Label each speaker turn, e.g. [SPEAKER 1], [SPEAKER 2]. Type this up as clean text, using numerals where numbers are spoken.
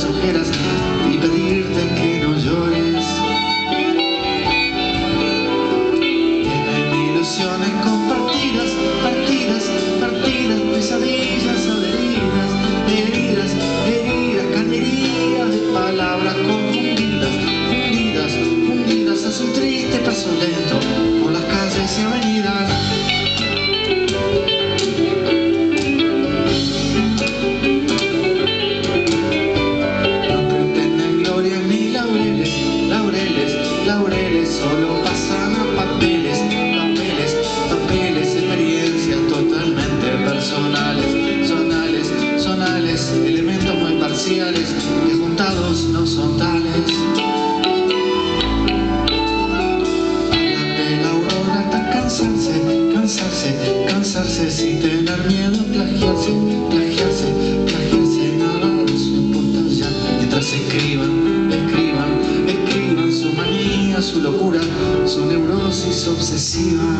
[SPEAKER 1] las ojeras y pedirte que no llores. Tienen ilusiones compartidas, partidas, partidas, pesadillas, adheridas, heridas, heridas, cañerías de palabras confundidas, fundidas, fundidas a su triste paso lento por las calles y avenidas. Laureles solo pasan a papeles, papeles, papeles, experiencias totalmente personales, sonales, sonales, elementos muy parciales que juntados no son tales. Hablan de la aurora hasta cansarse, cansarse, cansarse sin tener miedo a plagiarse, plagiarse, plagiarse, nada de eso importa ya mientras escriban, escriban, escriban su manía, su locura, su neurosis obsesiva.